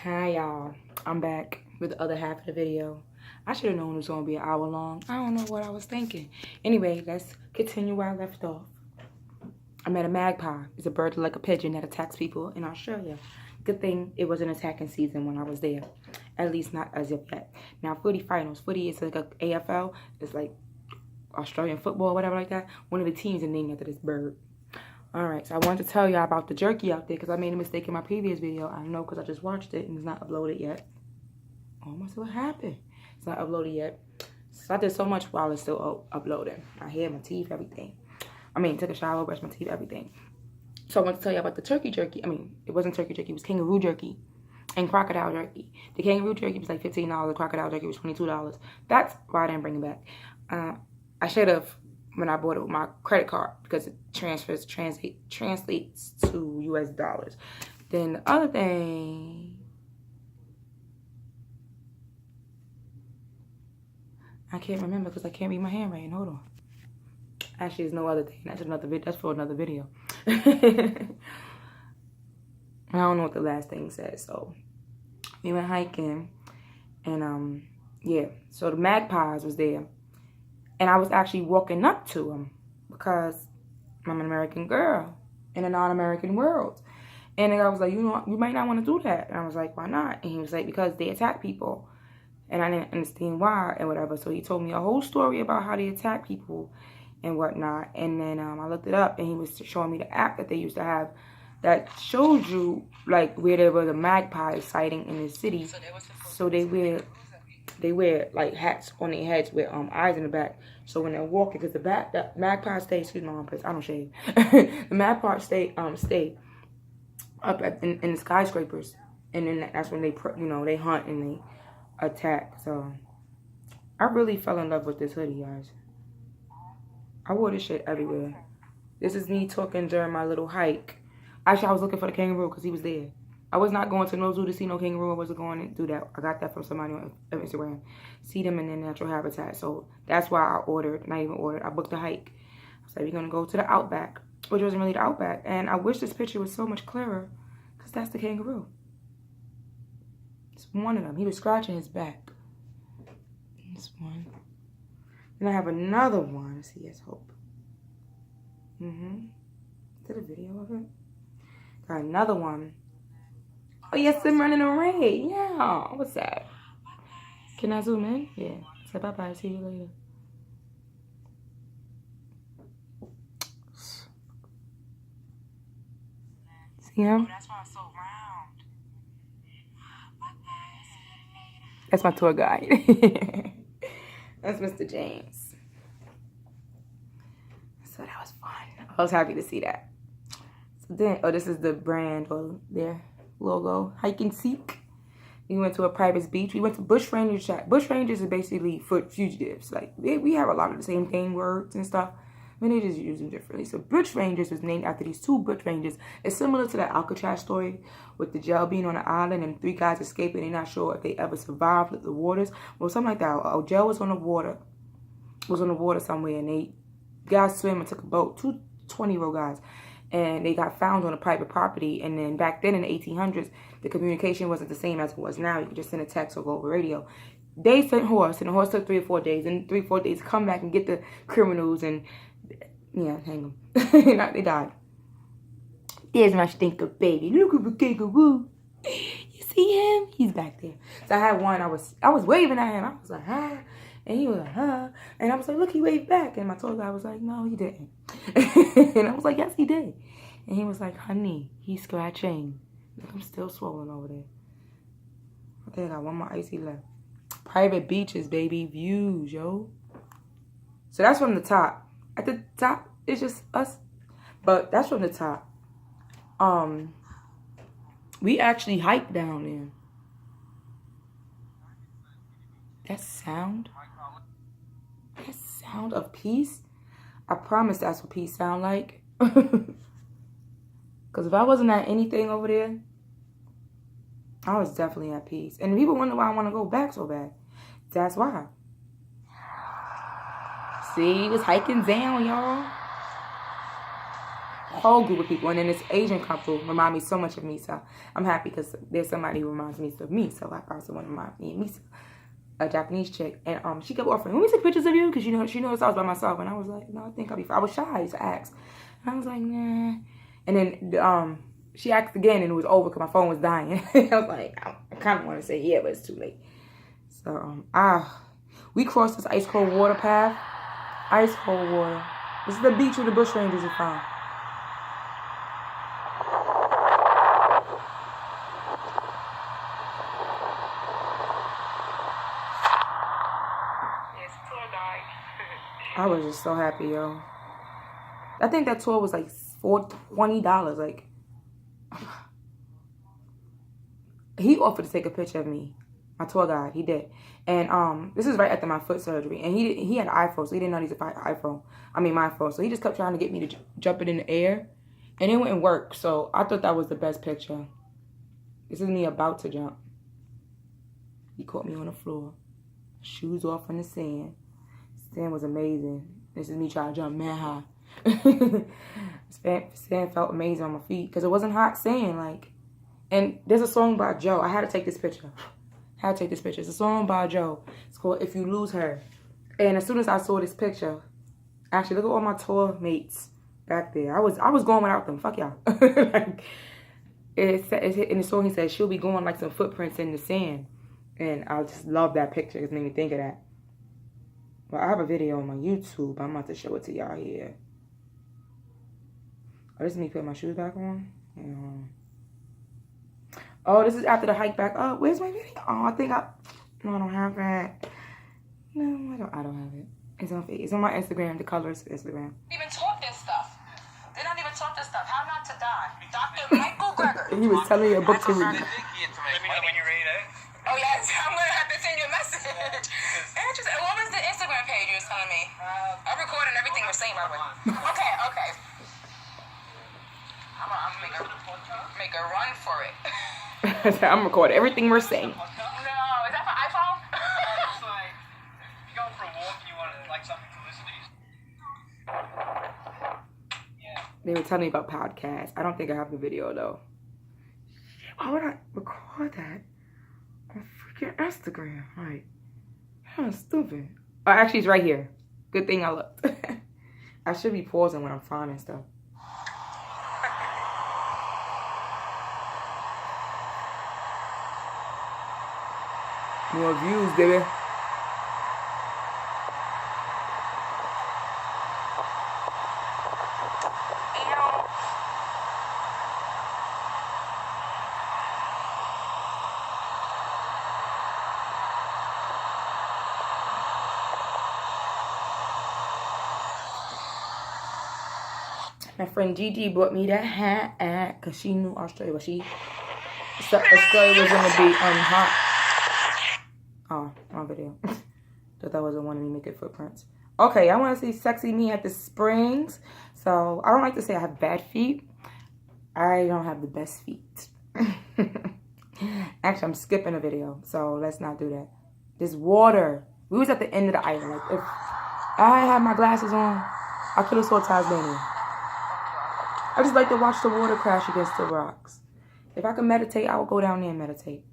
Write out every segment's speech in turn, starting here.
Hi y'all, I'm back with the other half of the video. I should have known it was going to be an hour long. I don't know what I was thinking. Anyway, let's continue where I left off. I met a magpie. It's a bird like a pigeon that attacks people in Australia. Good thing it wasn't attacking season when I was there. At least not as of yet. Now, footy finals. Footy is like a AFL. It's like Australian football or whatever like that. One of the teams is named after this bird. Alright, so I wanted to tell y'all about the jerky out there because I made a mistake in my previous video. I know because I just watched it and it's not uploaded yet. Almost what happened? It's not uploaded yet. So I did so much while it's still uploading. My hair, my teeth, everything. I mean, took a shower, brushed my teeth, everything. So I want to tell you about the turkey jerky. I mean, it wasn't turkey jerky. It was kangaroo jerky and crocodile jerky. The kangaroo jerky was like $15. The crocodile jerky was $22. That's why I didn't bring it back. I should have when I bought it with my credit card because it translates to US dollars. Then the other thing, I can't remember because I can't read my handwriting. Hold on. Actually, there's no other thing. That's another video. That's for another video. I don't know what the last thing says. So we went hiking, and yeah. So the magpies was there, and I was actually walking up to them because I'm an American girl in a non-American world. And the guy was like, you know, you might not want to do that. And I was like, why not? And he was like, because they attack people. And I didn't understand why and whatever. So he told me a whole story about how they attack people and whatnot. And then I looked it up, and he was showing me the app that they used to have that showed you like where there was a magpie sighting in the city. So they wear like hats on their heads with eyes in the back. So when they're walking, because the magpie stay, excuse my I don't shave. The magpie stay up in the skyscrapers, and then that's when they they hunt and they attack. So I really fell in love with this hoodie, guys. I wore this shit everywhere. This is me talking during my little hike. Actually, I was looking for the kangaroo because he was there. I was not going to no zoo to see no kangaroo. I wasn't going to do that. I got that from somebody on Instagram. See them in their natural habitat. So that's why I ordered, not even ordered, I booked a hike. I was like, we're going to go to the Outback, which wasn't really the Outback. And I wish this picture was so much clearer because that's the kangaroo. It's one of them. He was scratching his back. This one. Then I have another one. Let's see, yes, hope. Is that a video of it? Got another one. Oh, yes, I'm running away. Yeah. What's that? Can I zoom in? Yeah. Say bye-bye. See you later. See him? That's my tour guide. That's Mr. James. So that was fun. I was happy to see that. So then, oh, this is the brand or their logo. Hike and seek. We went to a private beach. We went to Bush Rangers chat. Bush Rangers is basically for fugitives. Like we have a lot of the same gang words and stuff. I mean, they just use them differently. So Bush Rangers was named after these two Bush Rangers. It's similar to that Alcatraz story with the jail being on the island and 3 guys escaping. They're not sure if they ever survived the waters. Well, something like that. A jail was on the water. Somewhere, and they guys swam and took a boat. 2 20-year-old guys. And they got found on a private property. And then back then in the 1800s, the communication wasn't the same as it was now. You could just send a text or go over radio. They sent horse, and the horse took 3 or 4 days. And 3 or 4 days to come back and get the criminals and, yeah, hang them. They died. There's my stinker baby. Look at the kangaroo. You see him? He's back there. So I had one. I was waving at him. I was like, huh? And he was like, huh? And I was like, look, he waved back. And my tour guy was like, no, he didn't. And I was like, yes, he did. And he was like, honey, he's scratching. Like, I'm still swollen over there. I think I got one more icy left. Private beaches, baby. Views, yo. So that's from the top. At the top, it's just us. But that's from the top. We actually hiked down there. That sound of peace, I promise that's what peace sound like. Because if I wasn't at anything over there, I was definitely at peace. And people wonder why I want to go back so bad. That's why. See, it's hiking down, y'all. whole group of people. And then this Asian couple remind me so much of me. So I'm happy because there's somebody who reminds me of me. So I also want to remind me of me. A Japanese chick. And she kept offering, let me take pictures of you. Because she noticed I was by myself. And I was like, no, I think I'll be fine. I was shy to ask. And I was like, nah. And then she asked again and it was over because my phone was dying. I was like, I kind of want to say yeah, but it's too late. So, we crossed this ice cold water path. Ice cold water. This is the beach where the bush rangers are found. Yes, tour guide. I was just so happy, yo. I think that tour was like $20. Like, he offered to take a picture of me. My tour guide, he did. And this is right after my foot surgery. And he had an iPhone, so he didn't know he used my phone. So he just kept trying to get me to jump it in the air. And it wouldn't work. So I thought that was the best picture. This is me about to jump. He caught me on the floor. Shoes off in the sand. Sand was amazing. This is me trying to jump man high. Sand felt amazing on my feet. Because it wasn't hot sand. Like, and there's a song by Joe. I had to take this picture. It's a song by Joe. It's called If You Lose Her. And as soon as I saw this picture, actually, look at all my tour mates back there. I was going without them. Fuck y'all. Like, in the song, he said, she'll be going like some footprints in the sand. And I just love that picture. It made me think of that. Well, I have a video on my YouTube. I'm about to show it to y'all here. Oh, this is me putting my shoes back on. Oh, this is after the hike back up. Where's my video? Oh, I don't have it. No, I don't have it. It's on my Instagram, the colors Instagram. Even taught this stuff. They're not even taught this stuff. How not to die. Dr. Michael Greger. He was telling you a book to read. Let me know when you're ready, eh? Oh, yes. I'm going to have to send you a message. Interesting. What was the Instagram page you was telling me? I'm recording everything we're saying, by the way. Okay. I'm going to make a run for it. I'm recording everything we're saying. No, is that for iPhone? It's like, if you're going for a walk and you want like something to listen to. Yeah. They were telling me about podcasts. I don't think I have the video though. Why would I record that on freaking Instagram? Like, that's stupid. Oh, actually, it's right here. Good thing I looked. I should be pausing when I'm finding stuff. More views, baby. My friend Gigi bought me that hat because she knew Australia. Australia was going to be hot. Oh, wrong video. Thought that was the one of me making footprints. Okay, I want to see sexy me at the Springs. So, I don't like to say I have bad feet. I don't have the best feet. Actually, I'm skipping a video. So, let's not do that. This water. We was at the end of the island. Like, if I had my glasses on, I could have saw Tasmania. I just like to watch the water crash against the rocks. If I could meditate, I would go down there and meditate.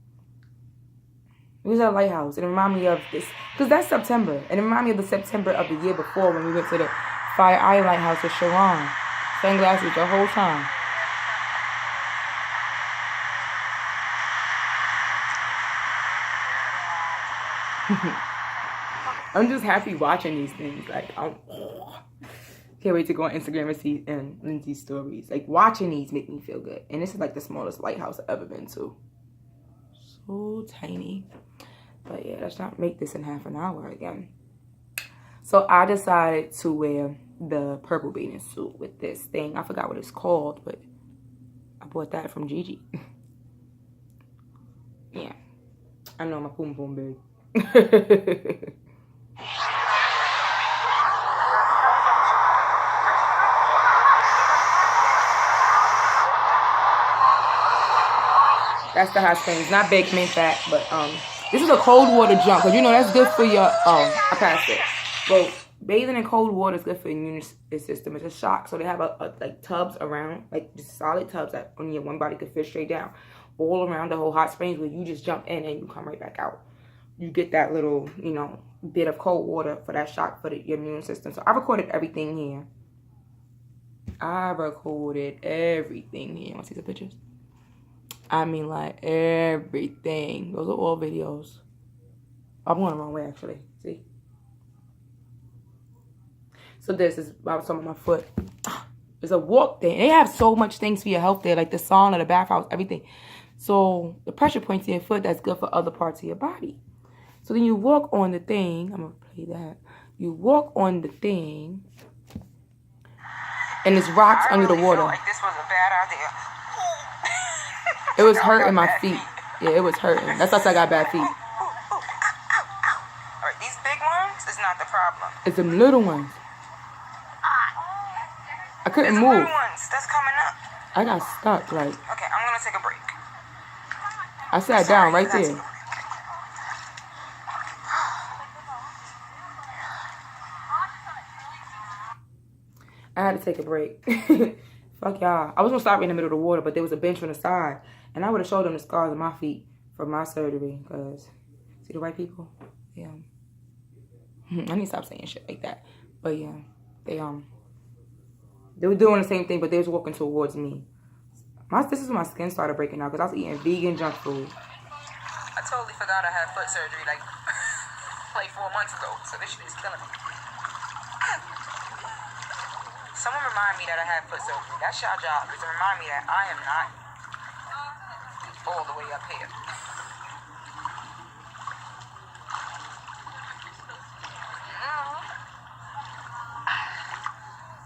It was at a lighthouse. It reminded me of this. Because that's September. And it reminded me of the September of the year before when we went to the Fire Island Lighthouse with Sharon. Sunglasses the whole time. I'm just happy watching these things. Like, can't wait to go on Instagram and see Lindsay's stories. Like, watching these make me feel good. And this is like the smallest lighthouse I've ever been to. So tiny. But yeah, let's not make this in half an hour again. So I decided to wear the purple bathing suit with this thing. I forgot what it's called, but I bought that from Gigi. Yeah. I know my poom poom big. That's the hot springs. Not big, main fat, but this is a cold water jump, because you know that's good for your I passed it. Well, bathing in cold water is good for the immune system. It's a shock. So they have like tubs around, like just solid tubs that on your one body could fit straight down, all around the whole hot springs where you just jump in and you come right back out. You get that little, you know, bit of cold water for that shock for your immune system. So I recorded everything here. I recorded everything here. Want to see the pictures? I mean, like, everything. Those are all videos. I'm going the wrong way, actually. See? So this is, I was talking about my foot. There's a walk there. They have so much things for your health there, like the sauna, the bathhouse, everything. So the pressure points in your foot, that's good for other parts of your body. So then you walk on the thing. I'm going to play that. You walk on the thing. And there's rocks under the water. Like this was a bad idea. It was hurting my feet. Yeah, it was hurting. That's why I got bad feet. Alright, these big ones is not the problem. It's them little ones. I couldn't It's the move. little ones that's coming up. I got stuck, like. Okay, I'm gonna take a break. I sat down right there. I had to take a break. Fuck y'all. I was gonna stop in the middle of the water, but there was a bench on the side. And I would have showed them the scars on my feet from my surgery. Because, see the white people? Yeah. I need to stop saying shit like that. But yeah, they were doing the same thing, but they was walking towards me. This is when my skin started breaking out because I was eating vegan junk food. I totally forgot I had foot surgery like 4 months ago. So this shit is killing me. Someone remind me that I had foot surgery. That's your job, is to remind me that I am not all the way up here.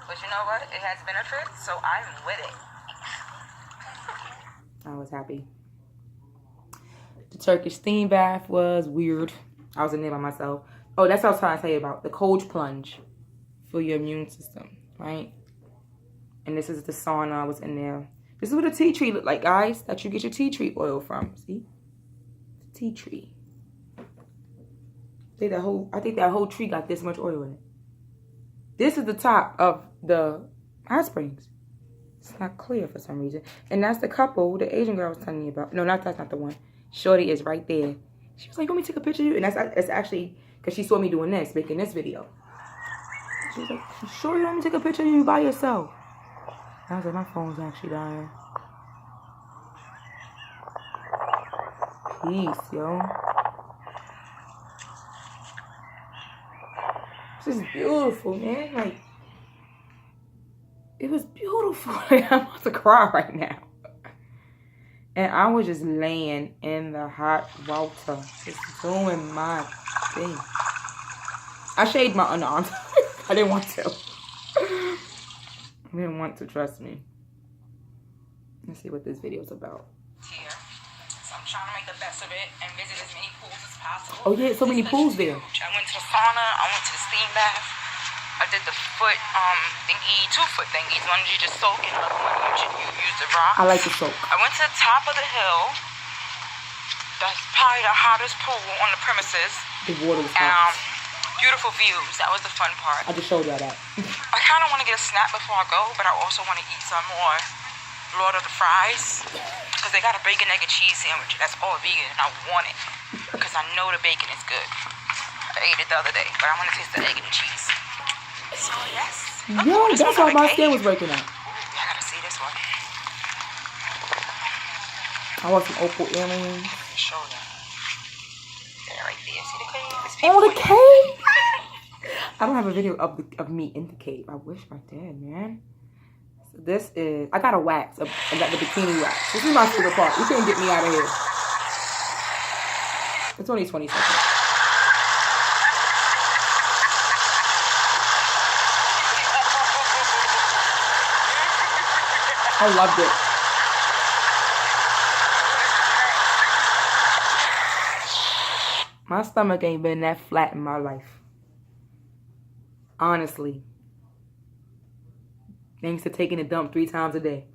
But you know what? It has benefits, so I'm with it. I was happy. The Turkish steam bath was weird. I was in there by myself. Oh, that's what I was trying to tell you about. The cold plunge for your immune system, right? And this is the sauna. I was in there. This is what a tea tree look like, guys. That you get your tea tree oil from. See? Tea tree. I think that whole tree got this much oil in it. This is the top of the hot springs. It's not clear for some reason. And that's the couple the Asian girl was telling me about. No, that's not the one. Shorty is right there. She was like, "You want me to take a picture of you?" And that's actually because she saw me doing this, making this video. She was like, "You sure you want me to take a picture of you by yourself?" I was like, my phone's actually dying. Peace, yo. This is beautiful, man. Like, it was beautiful. Like, I'm about to cry right now. And I was just laying in the hot water, just doing my thing. I shaved my underarms. I didn't want to. I didn't want to, trust me. Let's see what this video is about. Here. So I'm trying to make the best of it and visit as many pools as possible. Oh yeah, so many pools there. I went to the sauna, I went to the steam bath. I did the foot thingy, 2-foot thingies. One you just soak in, another one you use the rock. I like the soak. I went to the top of the hill. That's probably the hottest pool on the premises. The water was hot. Beautiful views. That was the fun part. I just showed y'all that. I kind of want to get a snack before I go, but I also want to eat some more Lord of the Fries. Because they got a bacon, egg, and cheese sandwich. That's all vegan, and I want it. Because I know the bacon is good. I ate it the other day, but I want to taste the egg and the cheese. So, yes. Yo, that's why my skin was breaking out. Ooh, I gotta see this one. I want some opal earrings. Show them. There, right there. See the cave? Oh, the cave! I don't have a video of me in the cave. I wish I did, man. So this is... I got a wax. I got the bikini wax. This is my favorite part. You can't get me out of here. It's only 20 seconds. I loved it. My stomach ain't been that flat in my life. Honestly. Thanks to taking a dump 3 times a day.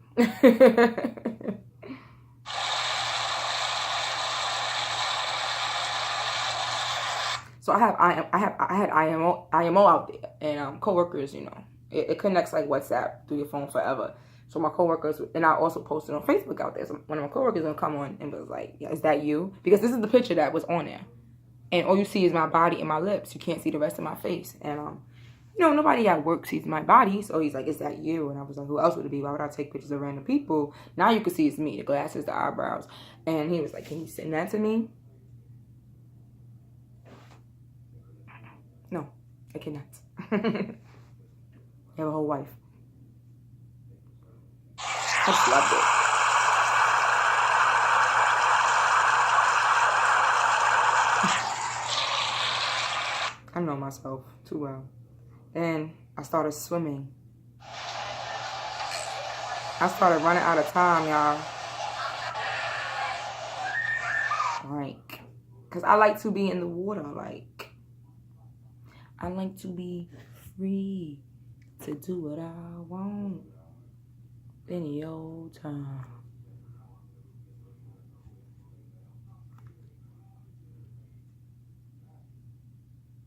So I had IMO out there, and coworkers, you know, it connects like WhatsApp through your phone forever. So my coworkers, and I also posted on Facebook out there. So one of my coworkers gonna come on and was like, "Yeah, is that you?" Because this is the picture that was on there, and all you see is my body and my lips. You can't see the rest of my face, and you know, nobody at work sees my body. So he's like, "Is that you?" And I was like, "Who else would it be? Why would I take pictures of random people?" Now you can see it's me, the glasses, the eyebrows, and he was like, "Can you send that to me?" No, I cannot. You have a whole wife. I just loved it. I know myself too well. Then I started swimming. I started running out of time, y'all. Like, because I like to be in the water. Like, I like to be free to do what I want any old time.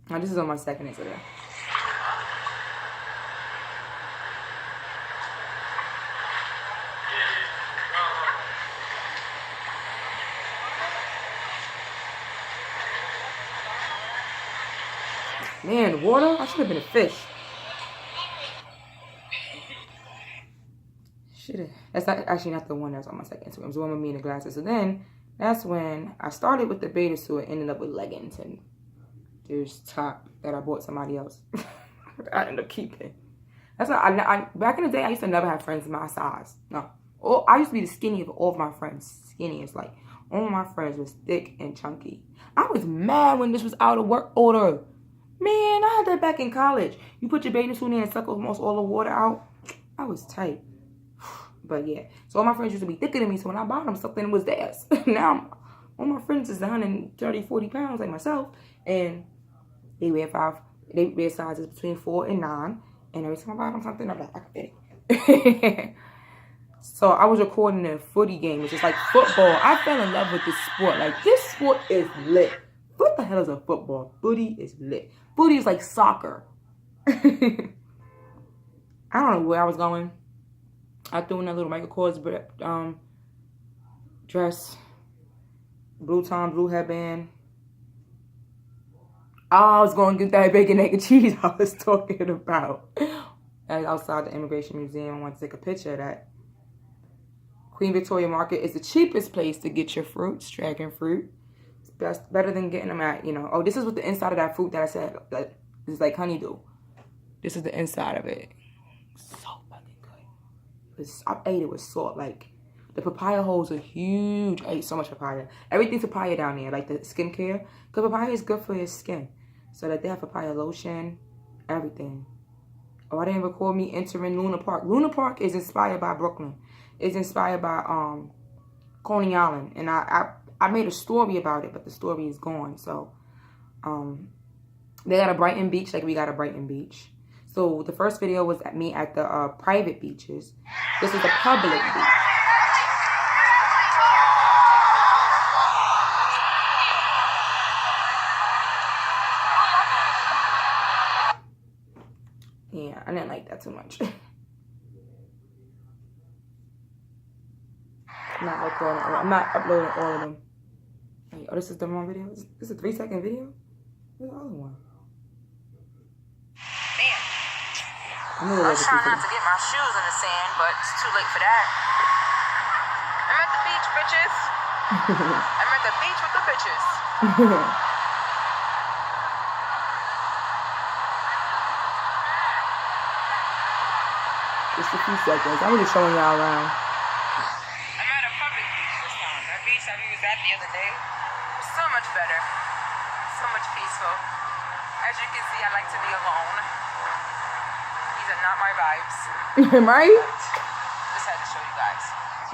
Now, this is on my second Instagram. Man, water? I should have been a fish. That's not actually not the one that's on my second Instagram. It's the one with me in the glasses. So then that's when I started with the beta suit and ended up with leggings and there's top that I bought somebody else. I ended up keeping. That's not, I back in the day I used to never have friends my size. No. I used to be the skinny of all of my friends. Skinniest, like all my friends was thick and chunky. I was mad when this was out of work order. Man, I had that back in college. You put your bathing suit in and suck almost all the water out. I was tight. But yeah, so all my friends used to be thicker than me. So when I bought them, something was theirs. Now, all my friends is 130, 40 pounds like myself. And they wear sizes between 4 and 9. And every time I buy them something, I'm like, I can fit it. So I was recording a footy game, which is like football. I fell in love with this sport. Like, this sport is lit. What the hell is a football? Footy is lit. Footy is like soccer. I don't know where I was going. I threw in that little Michael Kors dress, blue tom, blue headband. I was going to get that bacon, egg, and cheese I was talking about. And outside the Immigration Museum, I wanted to take a picture of that. Queen Victoria Market is the cheapest place to get your fruits, dragon fruit. It's better than getting them at, you know. Oh, this is what the inside of that fruit that I said. Like, this is like honeydew. This is the inside of it. So fucking good. I ate it with salt. Like, the papaya holes are huge. I ate so much papaya. Everything's papaya down there, like the skincare. Because papaya is good for your skin. So that they have papaya lotion, everything. Oh, I didn't record me entering Luna Park. Luna Park is inspired by Brooklyn. It's inspired by Coney Island. And I made a story about it, but the story is gone. So, they got a Brighton Beach like we got a Brighton Beach. So, the first video was at me at the private beaches. This is a public beach. Yeah, I didn't like that too much. I'm not uploading all of them. Wait, oh, this is the wrong video? This is a 3-second video? Where's the other one? I was trying not to get my shoes in the sand, but it's too late for that. I'm at the beach, bitches. I'm at the beach with the bitches. Just a few seconds. I'm just showing y'all around. I'm at a public beach this time. That beach that we was at the other day was so much better. So much peaceful. As you can see, I like to be alone. These are not my vibes. Right? Just had to show you guys.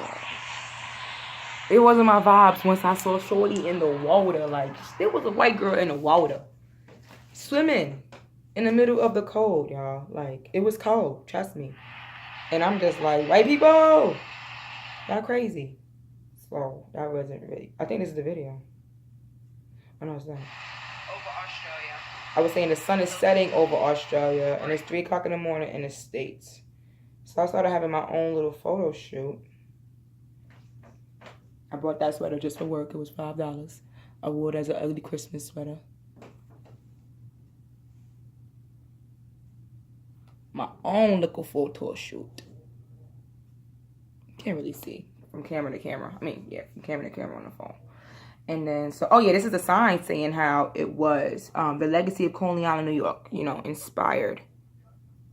Yeah. It wasn't my vibes once I saw Shorty in the water. Like, there was a white girl in the water. Swimming in the middle of the cold, y'all. Like, it was cold. Trust me. And I'm just like, white people, y'all crazy. So that wasn't really. I think this is the video. Oh no, it's not. Over our Australia. I was saying the sun is setting over Australia, and it's 3 o'clock in the morning in the States. So I started having my own little photo shoot. I bought that sweater just for work. It was $5. I wore it as an ugly Christmas sweater. My own little photo shoot. Can't really see from camera to camera. I mean, yeah, from camera to camera on the phone. And then, so, oh yeah, this is a sign saying how it was. The legacy of Coney Island, New York, you know, inspired.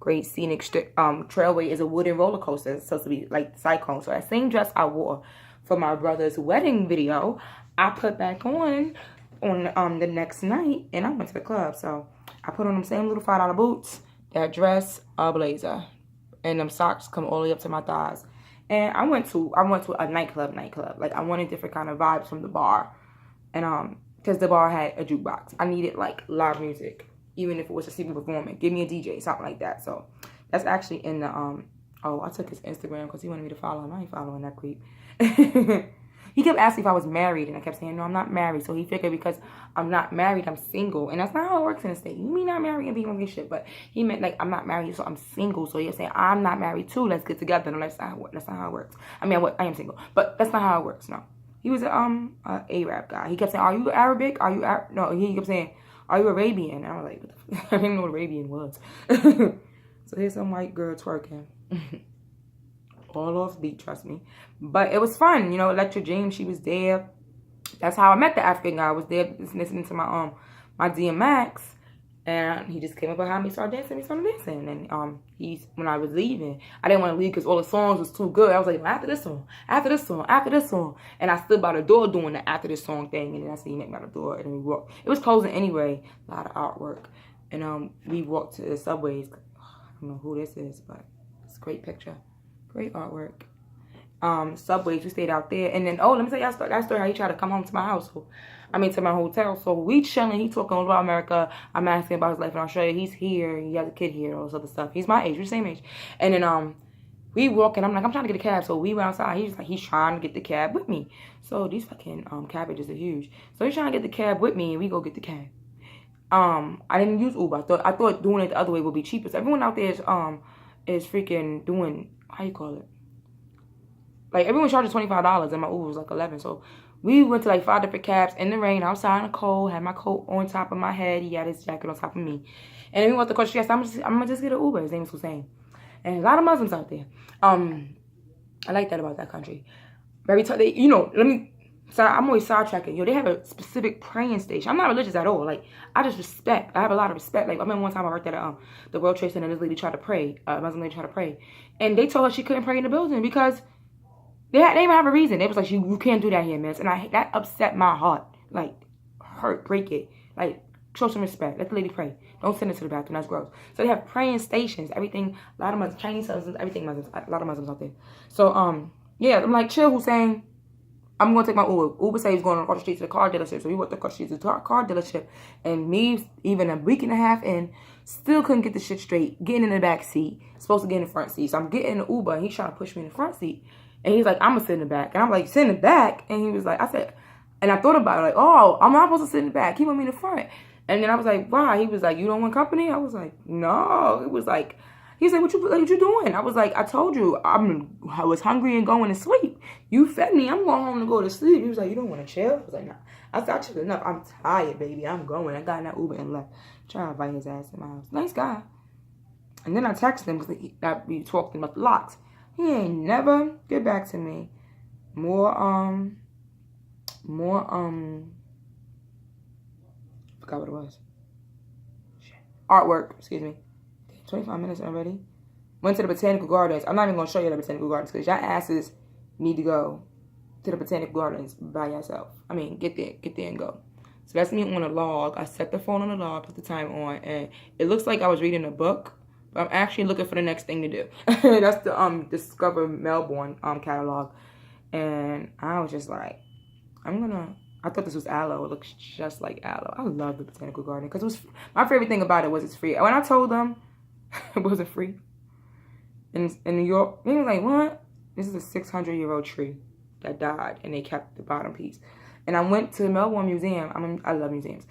Great scenic trailway is a wooden roller coaster. It's supposed to be like Cyclone. So that same dress I wore for my brother's wedding video, I put back on the next night, and I went to the club. So I put on them same little $5 boots, that dress, a blazer, and them socks come all the way up to my thighs. And I went to a nightclub. Like, I wanted different kind of vibes from the bar, and because the bar had a jukebox, I needed like live music, even if it was a people performing. Give me a DJ, something like that. So that's actually in the oh, I took his Instagram because he wanted me to follow him. I ain't following that creep. He kept asking if I was married, and I kept saying, no, I'm not married. So he figured because I'm not married, I'm single. And that's not how it works in the state. You mean not married and being in a relationship, but he meant like I'm not married, so I'm single. So he was saying, I'm not married too. Let's get together. No, that's not how it works. I mean, I am single, but that's not how it works. No. He was a Arab guy. He kept saying, are you Arabic? Are you no, he kept saying, are you Arabian? And I was like, what the I didn't even know what Arabian was. So here's some white girl twerking. All off beat, trust me. But it was fun, you know. Electra James, she was there. That's how I met the African guy. I was there listening to my my DMX, and he just came up behind me, started dancing. And when I was leaving, I didn't want to leave because all the songs was too good. I was like, after this song, and I stood by the door doing the after this song thing, and then I see him by the door, and then we walked. It was closing anyway. A lot of artwork, and we walked to the subways. I don't know who this is, but it's a great picture. Great artwork. Subways, we stayed out there. And then, let me tell y'all that story how he tried to come home to my house. To my hotel. So we chilling. He talking about America. I'm asking about his life in Australia. He's here. He has a kid here. All this other stuff. He's my age. We're the same age. And then, we walking. I'm like, I'm trying to get a cab. So we went outside. He's like, he's trying to get the cab with me. So these fucking cabbages are huge. So he's trying to get the cab with me, and we go get the cab. I didn't use Uber. I thought doing it the other way would be cheaper. So everyone out there is freaking doing, how you call it? Like, everyone charges $25 and my Uber was like $11. So we went to like 5 different cabs in the rain, outside in the cold, had my coat on top of my head. He had his jacket on top of me. And then we went to the street. I'm gonna just get an Uber. His name is Hussein. And a lot of Muslims out there. I like that about that country. Very tough. I'm always sidetracking. They have a specific praying station. I'm not religious at all. Like, I just respect. I have a lot of respect. Like, I remember one time I worked at the World Trade Center, and this lady tried to pray. Muslim lady tried to pray. And they told her she couldn't pray in the building because they didn't even have a reason. They was like, you can't do that here, miss. And that upset my heart. Like, break it. Like, show some respect. Let the lady pray. Don't send her to the bathroom. That's gross. So they have praying stations. Everything. A lot of Muslims, Chinese Muslims, everything Muslims. A lot of Muslims out there. So, yeah, I'm like, chill, Hussein. I'm going to take my Uber. Uber said he's going across the street to the car dealership. So we went across the street to the car dealership. And me, even a week and a half in, still couldn't get the shit straight. Getting in the back seat. Supposed to get in the front seat. So I'm getting in the Uber, and he's trying to push me in the front seat. And he's like, I'm going to sit in the back. And I'm like, sit in the back? And he was like, and I thought about it. Like, oh, I'm not supposed to sit in the back. He want me in the front. And then I was like, why? He was like, you don't want company? I was like, no. It was like, he said, what you doing? I was like, I told you, I was hungry and going to sleep. You fed me. I'm going home to go to sleep. He was like, you don't want to chill? I was like, nah. I said, I chilled enough. I'm tired, baby. I'm going. I got in that Uber and left. Trying to invite his ass in my house. Nice guy. And then I texted him because we talked about the locks. He ain't never get back to me. More, forgot what it was. Shit. Artwork, excuse me. 25 minutes already. Went to the Botanical Gardens. I'm not even going to show you the Botanical Gardens because y'all asses need to go to the Botanical Gardens by yourself. I mean, get there and go. So that's me on a log. I set the phone on the log, put the time on, and it looks like I was reading a book, but I'm actually looking for the next thing to do. That's the Discover Melbourne catalog. And I was just like, I thought this was aloe. It looks just like aloe. I love the Botanical Garden because it was, my favorite thing about it was it's free. When I told them it wasn't free in New York, they were like, what? This is a 600-year-old tree that died, and they kept the bottom piece. And I went to the Melbourne Museum. I love museums.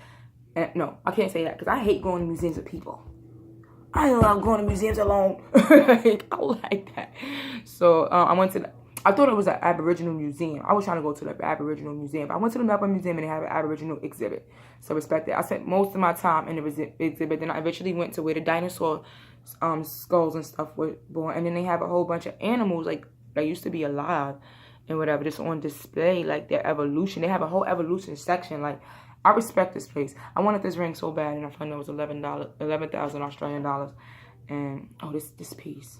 And no, I can't say that because I hate going to museums with people. I love going to museums alone. Like, I like that. So I went to I thought it was an Aboriginal museum. I was trying to go to the Aboriginal museum. But I went to the Melbourne Museum and they have an Aboriginal exhibit. So respect it. I spent most of my time in the exhibit. Then I eventually went to where the dinosaur skulls and stuff were born. And then they have a whole bunch of animals like that used to be alive and whatever, just on display, like their evolution. They have a whole evolution section. Like, I respect this place. I wanted this ring so bad, and I found it was $11,000 Australian dollars. And oh, this piece.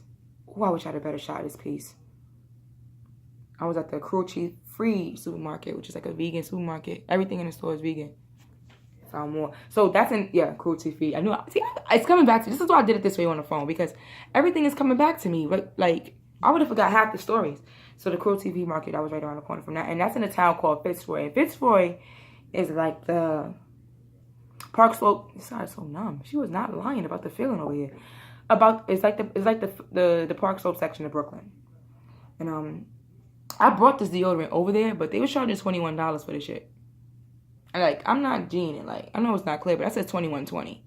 Oh, I wish I had a better shot of this piece. I was at the cruelty-free supermarket, which is like a vegan supermarket. Everything in the store is vegan. Found more. So that's cruelty-free. I knew. See, it's coming back to. This is why I did it this way on the phone, because everything is coming back to me. Like I would have forgot half the stories. So the cruelty-free market, I was right around the corner from that, and that's in a town called Fitzroy. And Fitzroy is like the Park Slope. Sorry, so numb. She was not lying about the feeling over here. It's like the Park Slope section of Brooklyn, and I brought this deodorant over there, but they were charging $21 for this shit. And like, I'm not gening. Like, I know it's not clear, but I said $21.20,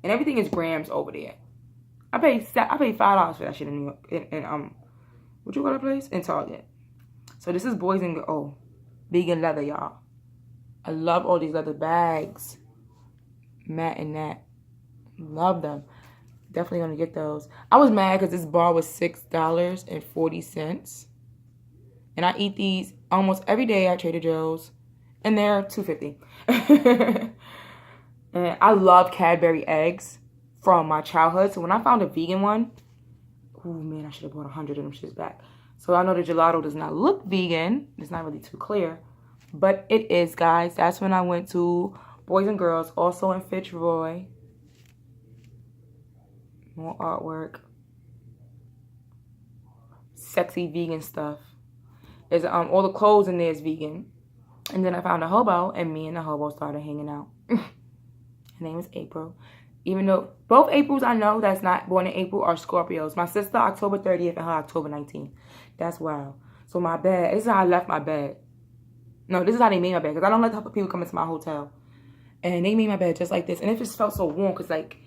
and everything is grams over there. I paid $5 for that shit in New York. In what you call that place? In Target. So this is Boys and vegan leather, y'all. I love all these leather bags. Matte and Nat. Love them. Definitely gonna get those. I was mad because this bar was $6.40. And I eat these almost every day at Trader Joe's. And they're $2.50. And I love Cadbury eggs from my childhood. So when I found a vegan one, oh man, I should have bought 100 of them shits back. So I know the gelato does not look vegan. It's not really too clear. But it is, guys. That's when I went to Boys and Girls, also in Fitzroy. More artwork. Sexy vegan stuff. There's all the clothes in there is vegan. And then I found a hobo, and me and the hobo started hanging out. Her name is April. Even though both Aprils I know that's not born in April are Scorpios. My sister October 30th and her October 19th. That's wild. So my bed, this is how I left my bed. No, this is how they made my bed, because I don't let people come into my hotel. And they made my bed just like this. And it just felt so warm, because like,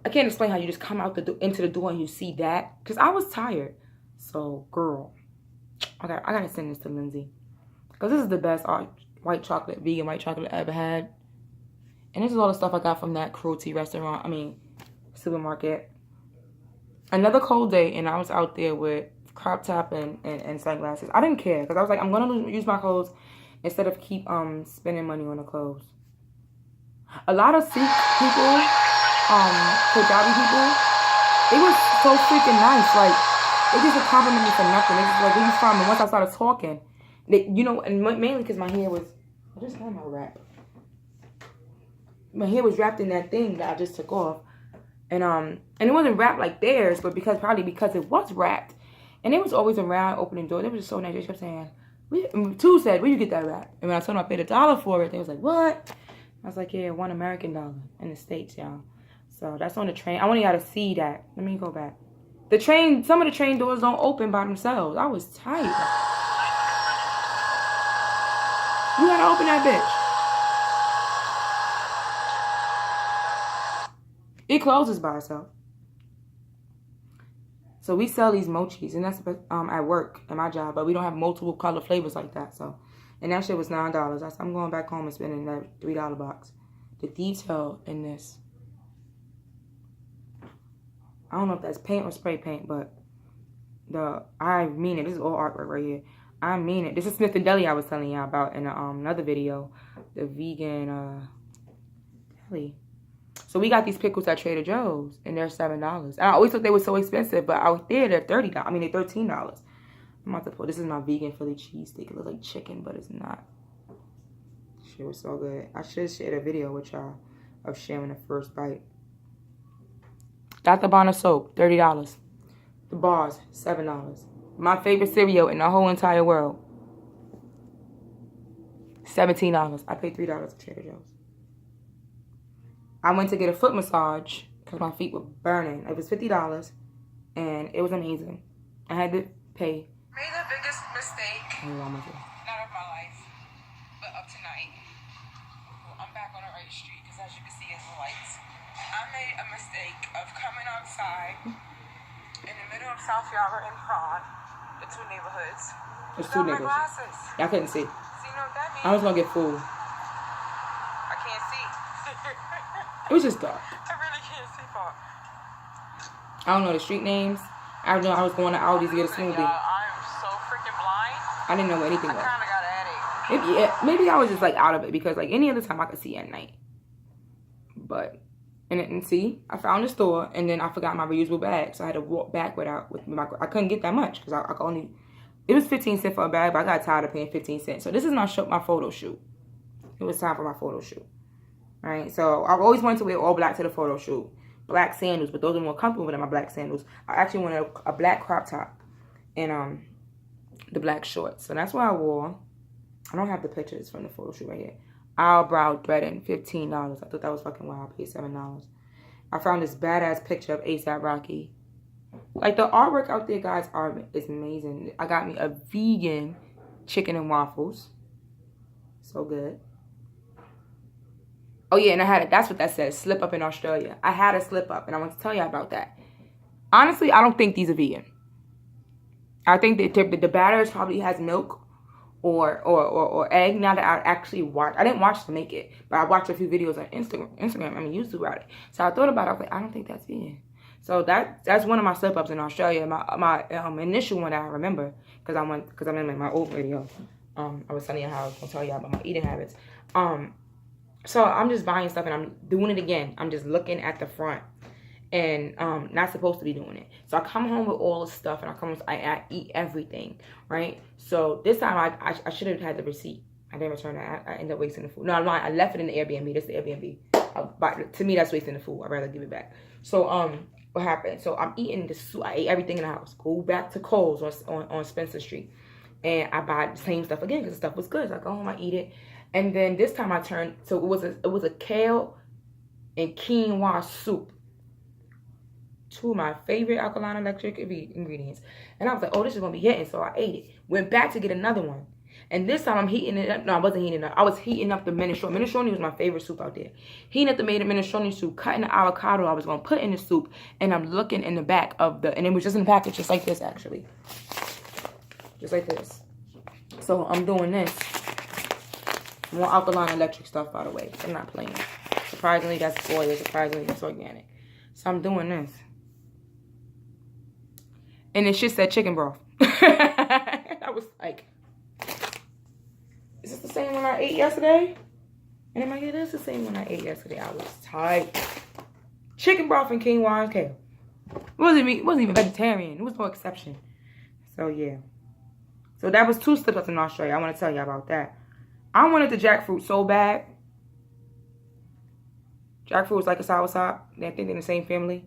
I can't explain how you just come out into the door and you see that. Because I was tired. So, girl, I gotta send this to Lindsay. Because this is the best vegan white chocolate I ever had. And this is all the stuff I got from that cruelty supermarket. Another cold day, and I was out there with crop top and sunglasses. I didn't care, because I was like, I'm going to use my clothes instead of keep spending money on the clothes. A lot of Sikh people, Punjabi people, they were so freaking nice. Like, they just would compliment me for nothing. They just like, where you from? And once I started talking, and mainly because my hair was, I just had my wrap. My hair was wrapped in that thing that I just took off. And it wasn't wrapped like theirs, but probably because it was wrapped. And it was always around opening doors. It was just so nice. They kept saying, Two said, where you get that wrap? And when I told them I paid $1 for it, they was like, what? I was like, yeah, $1 American in the States, y'all. So that's on the train. I want y'all to see that. Let me go back. The train, some of the train doors don't open by themselves. I was tight. You gotta open that bitch. It closes by itself. So we sell these mochis, and that's at work, at my job, but we don't have multiple color flavors like that. So, and that shit was $9. I said, I'm going back home and spending that $3 box. The detail in this, I don't know if that's paint or spray paint, but I mean it. This is all artwork right here. I mean it. This is Smith & Deli I was telling y'all about in another video, the vegan deli. So we got these pickles at Trader Joe's, and they're $7. And I always thought they were so expensive, but out there they're $30. I mean, they're $13. I'm about to pull. This is my vegan Philly cheesesteak. It looks like chicken, but it's not. Shit was so good. I should share a video with y'all of sharing the first bite. Dr. Bonner soap, $30. The bars, $7. My favorite cereal in the whole entire world, $17. I paid $3 at Trader Joe's. I went to get a foot massage because my feet were burning. It was $50, and it was amazing. I had to pay. Made the biggest mistake, Oh, not of my life, but of tonight. I'm back on the right street because as you can see, it's the lights. I made a mistake of coming outside in the middle of South Yarra and Prawn, the two neighborhoods. There's two neighborhoods. My glasses. I couldn't see. So you know what that means? I was gonna get fooled. I can't see. It was just dark. I really can't see far. I don't know the street names. I know I was going to Aldi's to get a smoothie. I'm so freaking blind. I didn't know what anything I was. kind of got a headache. Maybe I was just like out of it because like any other time I could see at night. But and see, I found the store and then I forgot my reusable bag, so I had to walk back with my. I couldn't get that much because I could only. It was 15 cents for a bag, but I got tired of paying 15 cents. So this is my photo shoot. It was time for my photo shoot. Right, so I've always wanted to wear all black to the photo shoot. Black sandals, but those are more comfortable than my black sandals. I actually wanted a black crop top and the black shorts. So that's what I wore. I don't have the pictures from the photo shoot right here. Eyebrow threading, $15. I thought that was fucking wild. I paid $7. I found this badass picture of ASAP Rocky. Like the artwork out there, guys, is amazing. I got me a vegan chicken and waffles. So good. Oh, yeah, and I had it. That's what that says. Slip up in Australia. I had a slip up, and I want to tell you about that. Honestly, I don't think these are vegan. I think that the batter probably has milk or egg. Now that I actually watched. I didn't watch to make it, but I watched a few videos on YouTube about it. So I thought about it. I was like, I don't think that's vegan. So that's one of my slip ups in Australia. My initial one that I remember, because I'm in my old video. I was telling you how I was going to tell you about my eating habits. So I'm just buying stuff and I'm doing it again. I'm just looking at the front and not supposed to be doing it. So I come home with all the stuff and I eat everything, right? So this time I should have had the receipt. I didn't return it. I ended up wasting the food. No, I'm lying. I left it in the Airbnb. This is the Airbnb. To me, that's wasting the food. I'd rather give it back. So what happened? So I'm eating the soup. I ate everything in the house. Go back to Kohl's on Spencer Street, and I buy the same stuff again because the stuff was good. So I go home, I eat it. And then this time I turned, so it was a kale and quinoa soup. Two of my favorite alkaline electric ingredients. And I was like, oh, this is going to be hitting. So I ate it. Went back to get another one. And this time I'm heating it up. No, I wasn't heating it up. I was heating up the minestrone. Minestrone was my favorite soup out there. Heating up the minestrone soup, cutting the avocado I was going to put in the soup. And I'm looking in the back of and it was just in the package, just like this, actually. Just like this. So I'm doing this. More alkaline electric stuff, by the way. I'm not playing. Surprisingly, that's soya. Surprisingly, that's organic. So I'm doing this. And it shit said chicken broth. I was like, is this the same one I ate yesterday? And I'm like, it is the same one I ate yesterday. I was tight. Chicken broth and quinoa and kale. It wasn't even vegetarian. It was no exception. So, yeah. So that was 2 slips ups in Australia. I want to tell you about that. I wanted the jackfruit so bad. Jackfruit was like a soursop. I think they're in the same family.